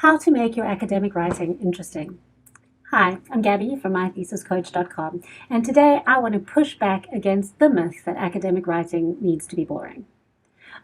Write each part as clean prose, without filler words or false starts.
How to make your academic writing interesting. Hi, I'm Gabby from mythesiscoach.com, and today I want to push back against the myth that academic writing needs to be boring.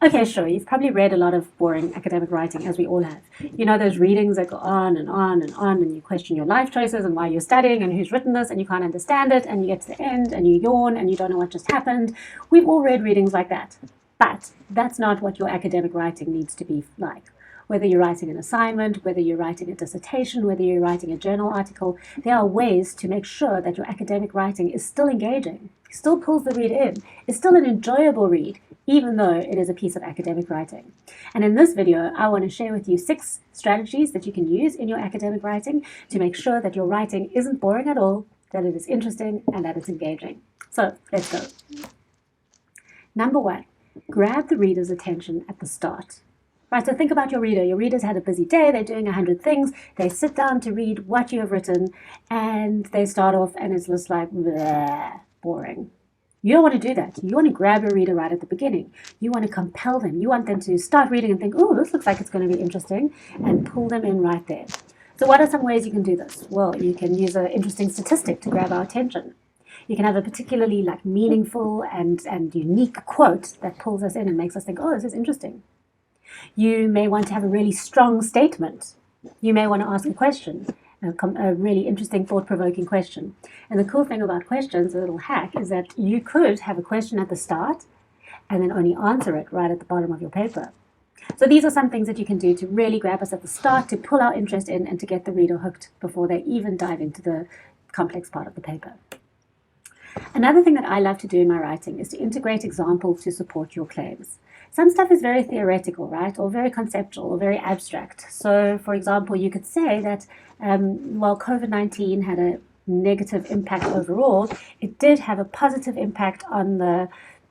Okay, sure, you've probably read a lot of boring academic writing, as we all have. You know those readings that go on and on and on, and you question your life choices and why you're studying and who's written this, and you can't understand it, and you get to the end and you yawn and you don't know what just happened. We've all read readings like that. But that's not what your academic writing needs to be like. Whether you're writing an assignment, whether you're writing a dissertation, whether you're writing a journal article, there are ways to make sure that your academic writing is still engaging, still pulls the reader in, is still an enjoyable read, even though it is a piece of academic writing. And in this video, I want to share with you 6 strategies that you can use in your academic writing to make sure that your writing isn't boring at all, that it is interesting, and that it's engaging. So let's go. Number 1, grab the reader's attention at the start. Right, so think about your reader. Your reader's had a busy day, they're doing 100 things, they sit down to read what you have written, and they start off and it's just like, bleh, boring. You don't want to do that. You want to grab your reader right at the beginning. You want to compel them. You want them to start reading and think, oh, this looks like it's going to be interesting, and pull them in right there. So what are some ways you can do this? Well, you can use an interesting statistic to grab our attention. You can have a particularly meaningful and unique quote that pulls us in and makes us think, oh, this is interesting. You may want to have a really strong statement. You may want to ask a question, a really interesting, thought-provoking question. And the cool thing about questions, a little hack, is that you could have a question at the start and then only answer it right at the bottom of your paper. So these are some things that you can do to really grab us at the start, to pull our interest in and to get the reader hooked before they even dive into the complex part of the paper. Another thing that I love to do in my writing is to integrate examples to support your claims. Some stuff is very theoretical, right, or very conceptual or very abstract. So, for example, you could say that while COVID-19 had a negative impact overall, it did have a positive impact on the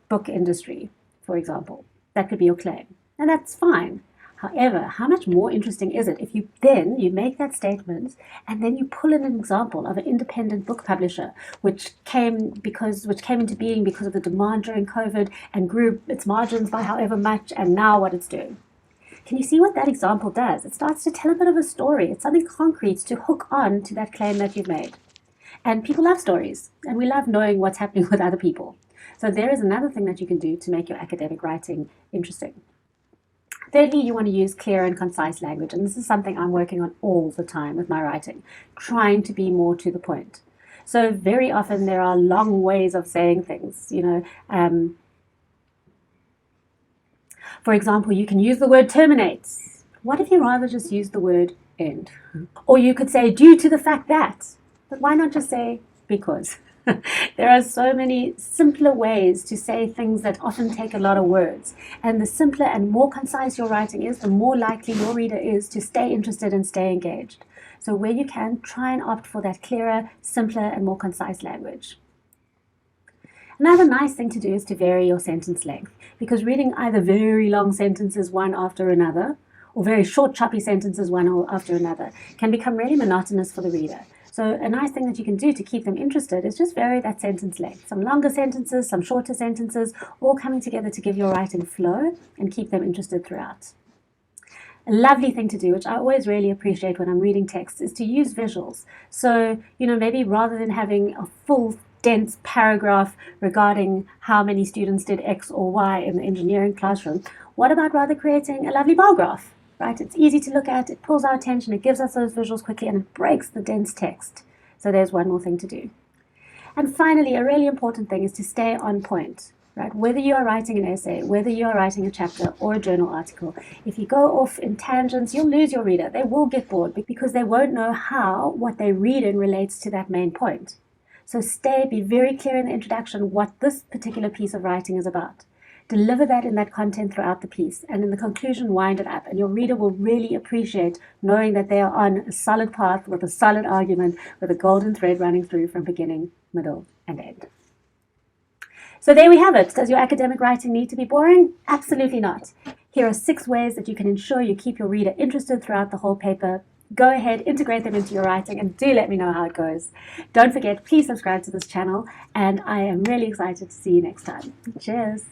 book industry, for example. That could be your claim, and that's fine. However, how much more interesting is it if you make that statement and then you pull in an example of an independent book publisher which came into being because of the demand during COVID and grew its margins by however much, and now what it's doing. Can you see what that example does? It starts to tell a bit of a story. It's something concrete to hook on to that claim that you've made. And people love stories, and we love knowing what's happening with other people. So there is another thing that you can do to make your academic writing interesting. Thirdly, you want to use clear and concise language, and this is something I'm working on all the time with my writing, trying to be more to the point. So very often there are long ways of saying things, for example, you can use the word terminates. What if you rather just use the word end? Or you could say due to the fact that, but why not just say because? There are so many simpler ways to say things that often take a lot of words. And the simpler and more concise your writing is, the more likely your reader is to stay interested and stay engaged. So where you can, try and opt for that clearer, simpler, and more concise language. Another nice thing to do is to vary your sentence length, because reading either very long sentences one after another, or very short, choppy sentences one after another, can become really monotonous for the reader. So a nice thing that you can do to keep them interested is just vary that sentence length. Some longer sentences, some shorter sentences, all coming together to give your writing flow and keep them interested throughout. A lovely thing to do, which I always really appreciate when I'm reading texts, is to use visuals. So, maybe rather than having a full, dense paragraph regarding how many students did X or Y in the engineering classroom, what about rather creating a lovely bar graph? Right? It's easy to look at, it pulls our attention, it gives us those visuals quickly, and it breaks the dense text. So there's one more thing to do. And finally, a really important thing is to stay on point. Right? Whether you are writing an essay, whether you are writing a chapter or a journal article, if you go off in tangents, you'll lose your reader. They will get bored because they won't know how what they read in relates to that main point. So be very clear in the introduction what this particular piece of writing is about. Deliver that in that content throughout the piece, and in the conclusion, wind it up, and your reader will really appreciate knowing that they are on a solid path with a solid argument with a golden thread running through from beginning, middle, and end. So there we have it. Does your academic writing need to be boring? Absolutely not. Here are 6 ways that you can ensure you keep your reader interested throughout the whole paper. Go ahead, integrate them into your writing, and do let me know how it goes. Don't forget, please subscribe to this channel, and I am really excited to see you next time. Cheers.